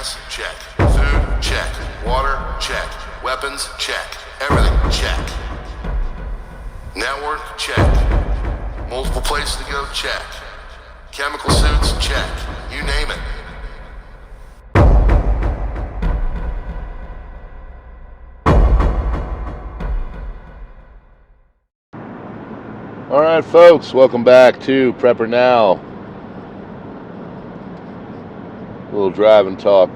Gas, check. Food, check. Water, check. Weapons, check. Everything, check. Network, check. Multiple places to go, check. Chemical suits, check. You name it. All right, folks, welcome back to PrepperNow. A little drive and talk.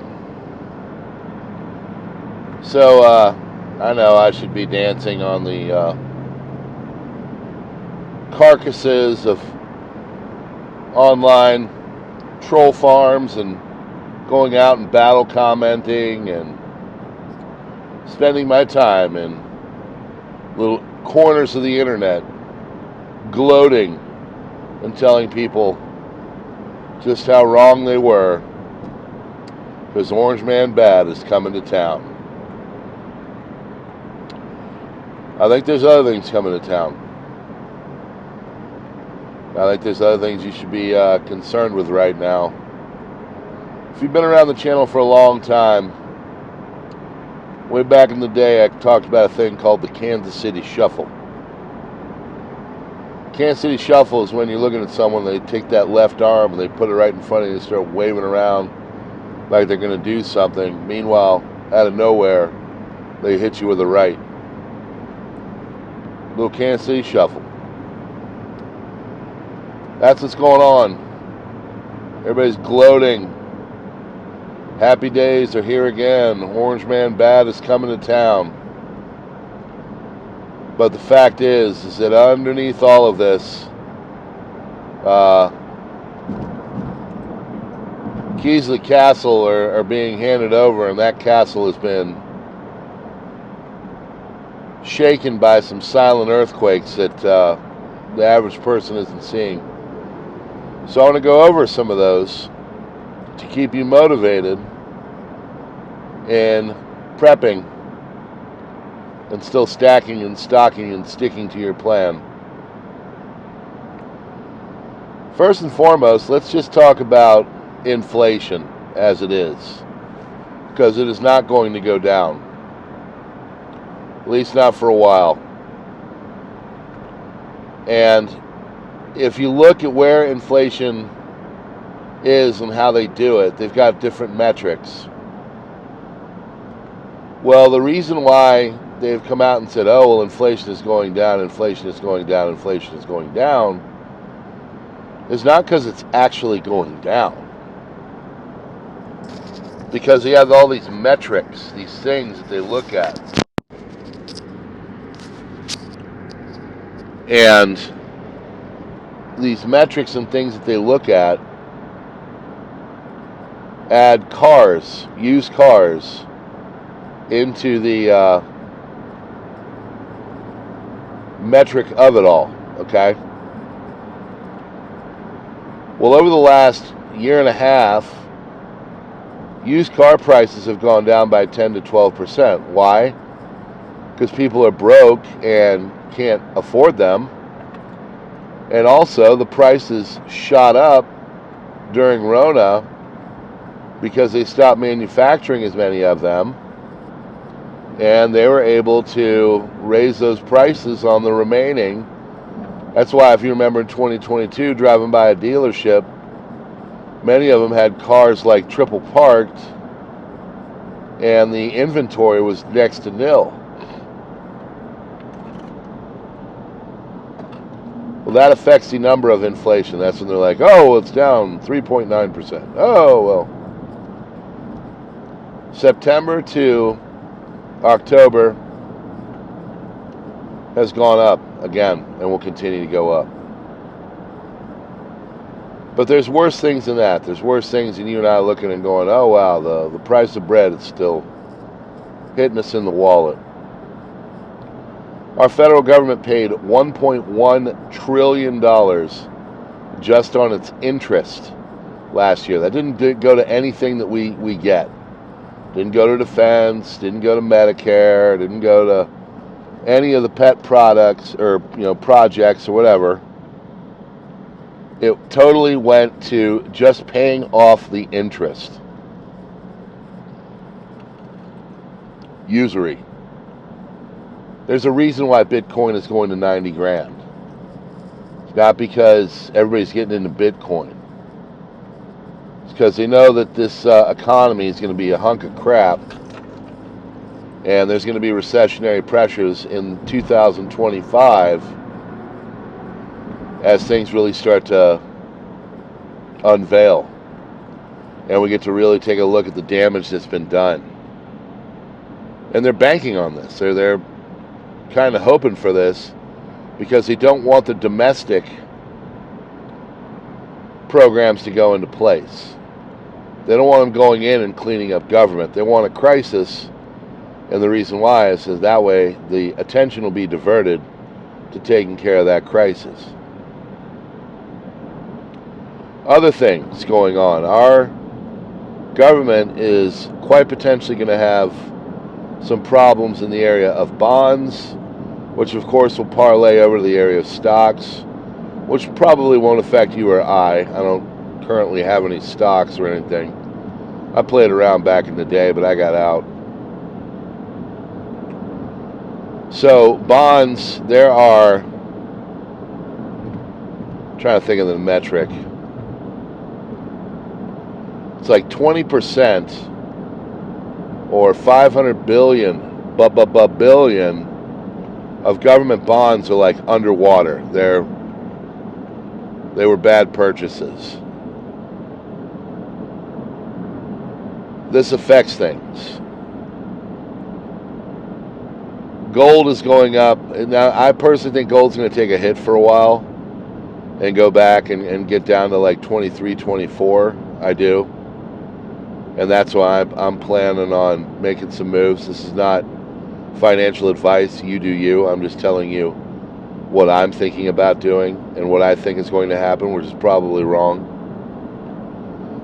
So, I know I should be dancing on the carcasses of online troll farms and going out and battle commenting and spending my time in little corners of the internet gloating and telling people just how wrong they were, because Orange Man Bad is coming to town. I think there's other things coming to town. I think there's other things you should be concerned with right now. If you've been around the channel for a long time, way back in the day I talked about a thing called the Kansas City Shuffle. Kansas City Shuffle is when you're looking at someone, they take that left arm and they put it right in front of you and start waving around like they're going to do something. Meanwhile, out of nowhere, they hit you with a right. Little Kansas City Shuffle. That's what's going on. Everybody's gloating. Happy days are here again. Orange Man Bad is coming to town. But the fact is that underneath all of this, keys to the castle are being handed over, and that castle has been shaken by some silent earthquakes that the average person isn't seeing. So I want to go over some of those to keep you motivated in prepping and still stacking and stocking and sticking to your plan. First and foremost, let's just talk about inflation as it is, because it is not going to go down, at least not for a while. And if you look at where inflation is and how they do it, they've got different metrics. Well, the reason why they've come out and said, oh, well, inflation is going down, inflation is going down, inflation is going down, is not because it's actually going down. Because they have all these metrics, these things that they look at. And these metrics and things that they look at add cars, used cars, into the metric of it all, okay? Well, over the last year and a half, used car prices have gone down by 10 to 12%. Why? Because people are broke and can't afford them. And also, the prices shot up during Rona because they stopped manufacturing as many of them. And they were able to raise those prices on the remaining. That's why, if you remember in 2022, driving by a dealership, many of them had cars like triple parked, and the inventory was next to nil. Well, that affects the number of inflation. That's when they're like, oh, well, it's down 3.9%. Oh, well. September to October has gone up again and will continue to go up. But there's worse things than that. There's worse things than you and I looking and going, oh, wow, the price of bread is still hitting us in the wallet. Our federal government paid $1.1 trillion just on its interest last year. That didn't go to anything that we get. Didn't go to defense, didn't go to Medicare, didn't go to any of the pet products or projects or whatever. It totally went to just paying off the interest. usury. There's a reason why Bitcoin is going to 90 grand. It's not because everybody's getting into Bitcoin. It's because they know that this economy is going to be a hunk of crap, and there's going to be recessionary pressures in 2025 as things really start to unveil, and we get to really take a look at the damage that's been done. And they're banking on this. They're kind of hoping for this because they don't want the domestic programs to go into place. They don't want them going in and cleaning up government. They want a crisis, and the reason why is that way the attention will be diverted to taking care of that crisis. Other things going on. Our government is quite potentially going to have some problems in the area of bonds, which of course will parlay over to the area of stocks, which probably won't affect you or I. I don't currently have any stocks or anything. I played around back in the day, but I got out. So bonds, there are, I'm trying to think of the metric. It's like 20% or 500 billion of government bonds are like underwater. They were bad purchases. This affects things. Gold is going up. Now, I personally think gold's going to take a hit for a while and go back and get down to like 23, 24. I do. And that's why I'm planning on making some moves. This is not financial advice. You do you. I'm just telling you what I'm thinking about doing and what I think is going to happen, which is probably wrong.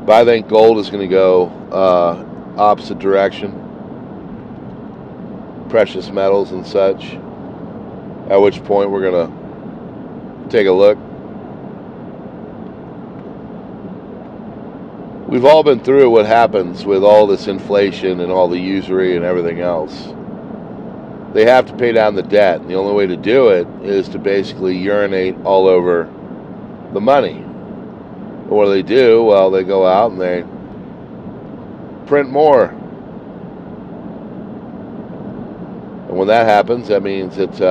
But I think gold is going to go opposite direction. Precious metals and such. At which point we're going to take a look. We've all been through what happens with all this inflation and all the usury and everything else. They have to pay down the debt, and the only way to do it is to basically urinate all over the money. And what do? Well, they go out and they print more. And when that happens, that means that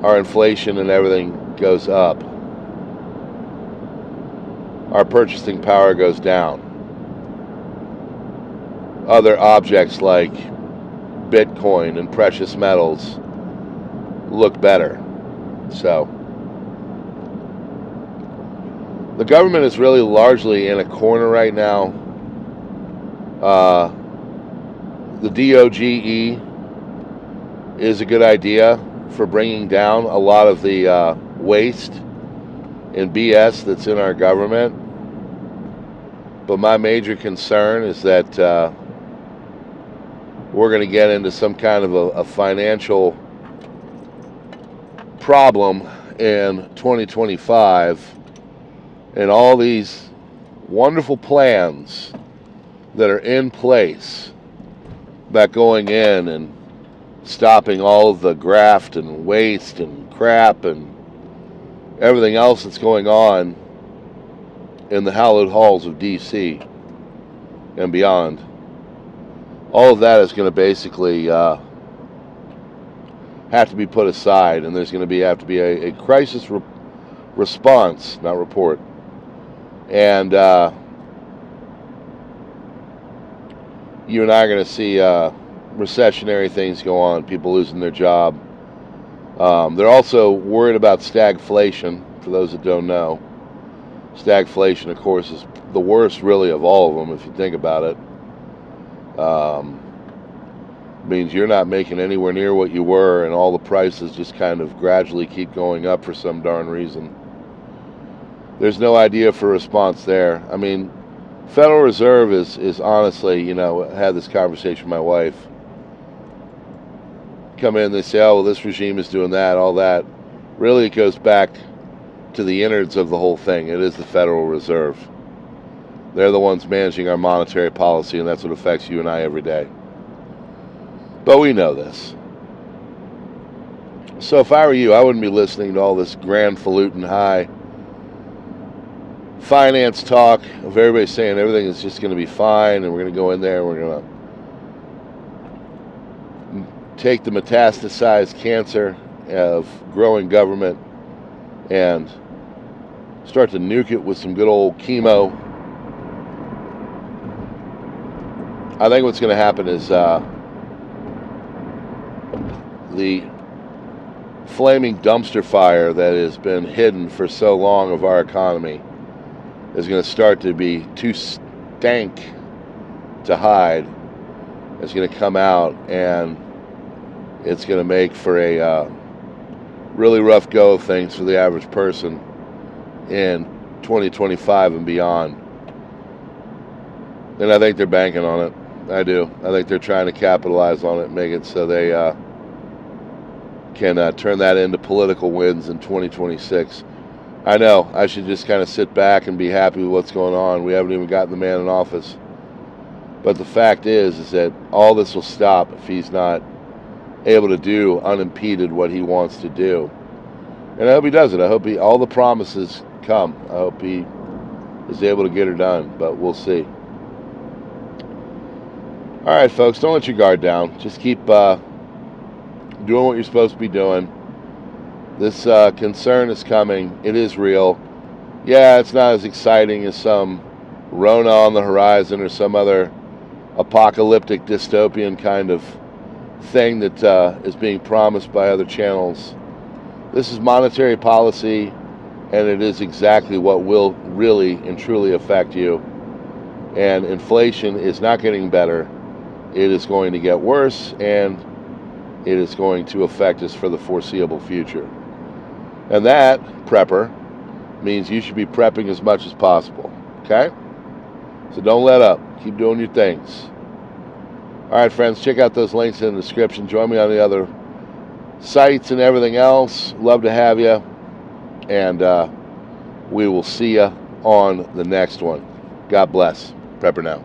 our inflation and everything goes up. Our purchasing power goes down. Other objects like Bitcoin and precious metals look better. So the government is really largely in a corner right now. The DOGE is a good idea for bringing down a lot of the waste and BS that's in our government. But my major concern is that we're going to get into some kind of a financial problem in 2025, and all these wonderful plans that are in place about going in and stopping all of the graft and waste and crap and everything else that's going on in the hallowed halls of D.C. and beyond. All of that is going to basically have to be put aside, and there's going to have to be a crisis response, not report. And you and I are going to see recessionary things go on, people losing their job. They're also worried about stagflation, for those that don't know. Stagflation, of course, is the worst, really, of all of them, if you think about it. Means you're not making anywhere near what you were, and all the prices just kind of gradually keep going up for some darn reason. There's no idea for response there. I mean, Federal Reserve is honestly, I had this conversation with my wife. Come in, they say, oh, well, this regime is doing that, all that. Really, it goes back to the innards of the whole thing. It is the Federal Reserve. They're the ones managing our monetary policy, and that's what affects you and I every day. But we know this. So if I were you, I wouldn't be listening to all this grandfalutin high finance talk of everybody saying everything is just going to be fine, and we're going to go in there and we're going to take the metastasized cancer of growing government and start to nuke it with some good old chemo. I think what's going to happen is the flaming dumpster fire that has been hidden for so long of our economy is going to start to be too stank to hide. It's going to come out, and it's going to make for a really rough go of things for the average person in 2025 and beyond. And I think they're banking on it. I do. I think they're trying to capitalize on it and make it so they can turn that into political wins in 2026. I know I should just kind of sit back and be happy with what's going on. We haven't even gotten the man in office. But the fact is that all this will stop if he's not able to do unimpeded what he wants to do. And I hope he does it. I hope all the promises come. I hope he is able to get her done, but we'll see. All right, folks, don't let your guard down. Just keep doing what you're supposed to be doing. This concern is coming. It is real. Yeah, it's not as exciting as some Rona on the horizon or some other apocalyptic dystopian kind of thing that is being promised by other channels. This is monetary policy, and it is exactly what will really and truly affect you. And inflation is not getting better. It is going to get worse, and it is going to affect us for the foreseeable future. And that, prepper, means you should be prepping as much as possible. Okay? So don't let up. Keep doing your things. All right, friends, check out those links in the description. Join me on the other sites and everything else. Love to have you. And we will see you on the next one. God bless. PrepperNow.